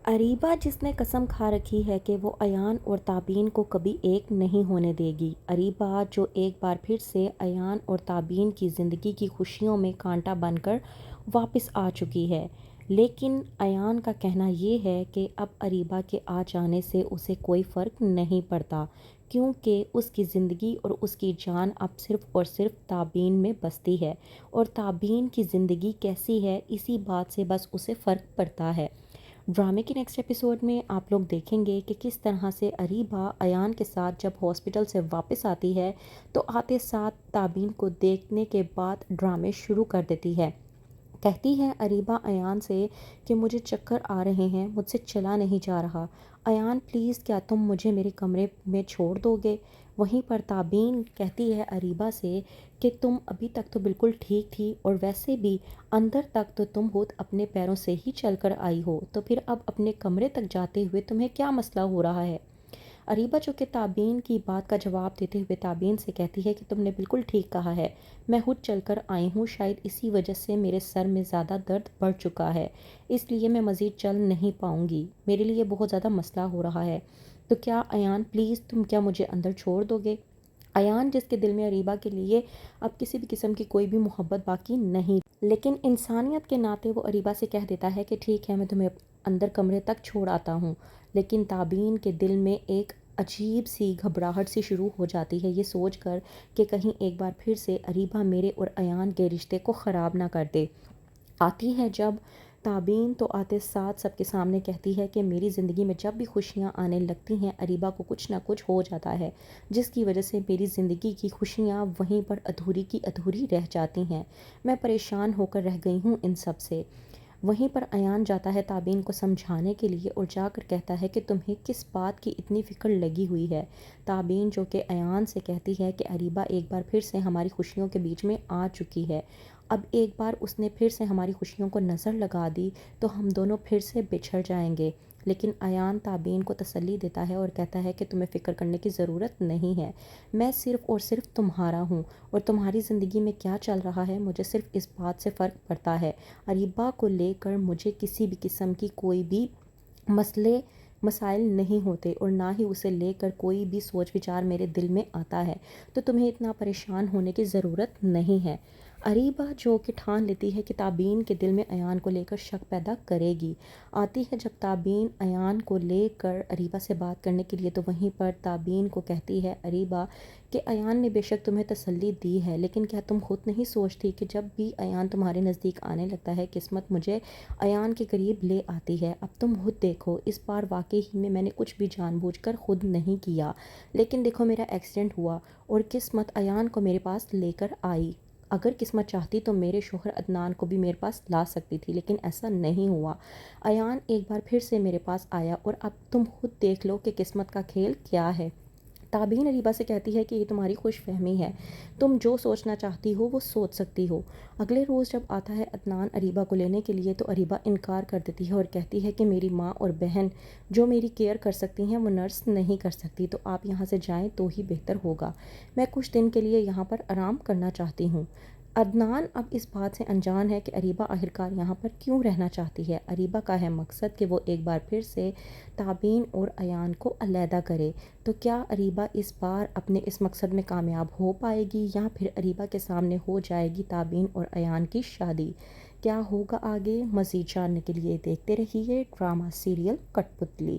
اریبہ جس نے قسم کھا رکھی ہے کہ وہ ایان اور تابین کو کبھی ایک نہیں ہونے دے گی۔ اریبہ جو ایک بار پھر سے ایان اور تابین کی زندگی کی خوشیوں میں کانٹا بن کر واپس آ چکی ہے۔ لیکن ایان کا کہنا یہ ہے کہ اب اریبہ کے آ جانے سے اسے کوئی فرق نہیں پڑتا، کیونکہ اس کی زندگی اور اس کی جان اب صرف اور صرف تابین میں بستی ہے، اور تابین کی زندگی کیسی ہے اسی بات سے بس اسے فرق پڑتا ہے۔ ڈرامے کے نیکسٹ ایپیسوڈ میں آپ لوگ دیکھیں گے کہ کس طرح سے اریبہ ایان کے ساتھ جب ہاسپٹل سے واپس آتی ہے تو آتے ساتھ تابین کو دیکھنے کے بعد ڈرامے شروع کر دیتی ہے۔ کہتی ہے اریبہ ایان سے کہ مجھے چکر آ رہے ہیں، مجھ سے چلا نہیں جا رہا۔ ایان پلیز کیا تم مجھے میرے کمرے میں چھوڑ دو گے؟ وہیں پر تابین کہتی ہے اریبہ سے کہ تم ابھی تک تو بالکل ٹھیک تھی، اور ویسے بھی اندر تک تو تم خود اپنے پیروں سے ہی چل کر آئی ہو، تو پھر اب اپنے کمرے تک جاتے ہوئے تمہیں کیا مسئلہ ہو رہا ہے؟ اریبہ جو کہ تابین کی بات کا جواب دیتے ہوئے تابین سے کہتی ہے کہ تم نے بالکل ٹھیک کہا ہے، میں خود چل کر آئی ہوں، شاید اسی وجہ سے میرے سر میں زیادہ درد بڑھ چکا ہے، اس لیے میں مزید چل نہیں پاؤں گی، میرے لیے بہت زیادہ مسئلہ ہو رہا ہے، تو کیا ایان پلیز تم کیا مجھے اندر چھوڑ دو گے؟ ایان جس کے دل میں اریبہ کے لیے اب کسی بھی قسم کی کوئی بھی محبت باقی نہیں، لیکن انسانیت کے ناطے وہ اریبہ سے کہہ دیتا ہے کہ ٹھیک ہے میں تمہیں اندر کمرے تک چھوڑ آتا ہوں، لیکن تابین کے دل میں ایک عجیب سی گھبراہٹ سی شروع ہو جاتی ہے یہ سوچ کر کہ کہیں ایک بار پھر سے اریبہ میرے اور ایان کے رشتے کو خراب نہ کر دے۔ آتی ہے جب تابین تو آتے ساتھ سب کے سامنے کہتی ہے کہ میری زندگی میں جب بھی خوشیاں آنے لگتی ہیں اریبہ کو کچھ نہ کچھ ہو جاتا ہے، جس کی وجہ سے میری زندگی کی خوشیاں وہیں پر ادھوری کی ادھوری رہ جاتی ہیں، میں پریشان ہو کر رہ گئی ہوں ان سب سے۔ وہیں پر ایان جاتا ہے تابین کو سمجھانے کے لیے اور جا کر کہتا ہے کہ تمہیں کس بات کی اتنی فکر لگی ہوئی ہے؟ تابین جو کہ ایان سے کہتی ہے کہ اریبہ ایک بار پھر سے ہماری خوشیوں کے بیچ میں آ چکی ہے، اب ایک بار اس نے پھر سے ہماری خوشیوں کو نظر لگا دی تو ہم دونوں پھر سے بچھڑ جائیں گے۔ لیکن ایان تابین کو تسلی دیتا ہے اور کہتا ہے کہ تمہیں فکر کرنے کی ضرورت نہیں ہے، میں صرف اور صرف تمہارا ہوں، اور تمہاری زندگی میں کیا چل رہا ہے مجھے صرف اس بات سے فرق پڑتا ہے، اریبہ کو لے کر مجھے کسی بھی قسم کی کوئی بھی مسائل نہیں ہوتے، اور نہ ہی اسے لے کر کوئی بھی سوچ وچار میرے دل میں آتا ہے، تو تمہیں اتنا پریشان ہونے کی ضرورت نہیں ہے۔ اریبہ جو کہ ٹھان لیتی ہے کہ تابین کے دل میں ایان کو لے کر شک پیدا کرے گی۔ آتی ہے جب تابین ایان کو لے کر اریبہ سے بات کرنے کے لیے تو وہیں پر تابین کو کہتی ہے اریبہ کہ ایان نے بے شک تمہیں تسلی دی ہے، لیکن کیا تم خود نہیں سوچتی کہ جب بھی ایان تمہارے نزدیک آنے لگتا ہے قسمت مجھے ایان کے قریب لے آتی ہے؟ اب تم خود دیکھو، اس بار واقعی میں نے کچھ بھی جان بوجھ کر خود نہیں کیا، لیکن دیکھو میرا ایکسیڈنٹ ہوا اور قسمت ایان کو میرے پاس لے کر آئی، اگر قسمت چاہتی تو میرے شوہر عدنان کو بھی میرے پاس لا سکتی تھی، لیکن ایسا نہیں ہوا، ایان ایک بار پھر سے میرے پاس آیا، اور اب تم خود دیکھ لو کہ قسمت کا کھیل کیا ہے۔ تابین اریبہ سے کہتی ہے کہ یہ تمہاری خوش فہمی ہے، تم جو سوچنا چاہتی ہو وہ سوچ سکتی ہو۔ اگلے روز جب آتا ہے عدنان اریبہ کو لینے کے لیے تو اریبہ انکار کر دیتی ہے اور کہتی ہے کہ میری ماں اور بہن جو میری کیئر کر سکتی ہیں وہ نرس نہیں کر سکتی، تو آپ یہاں سے جائیں تو ہی بہتر ہوگا، میں کچھ دن کے لیے یہاں پر آرام کرنا چاہتی ہوں۔ عدنان اب اس بات سے انجان ہے کہ اریبہ آخرکار یہاں پر کیوں رہنا چاہتی ہے۔ اریبہ کا ہے مقصد کہ وہ ایک بار پھر سے تابین اور ایان کو علیحدہ کرے، تو کیا اریبہ اس بار اپنے اس مقصد میں کامیاب ہو پائے گی، یا پھر اریبہ کے سامنے ہو جائے گی تابین اور ایان کی شادی؟ کیا ہوگا آگے؟ مزید جاننے کے لیے دیکھتے رہیے ڈرامہ سیریل کٹ پتلی۔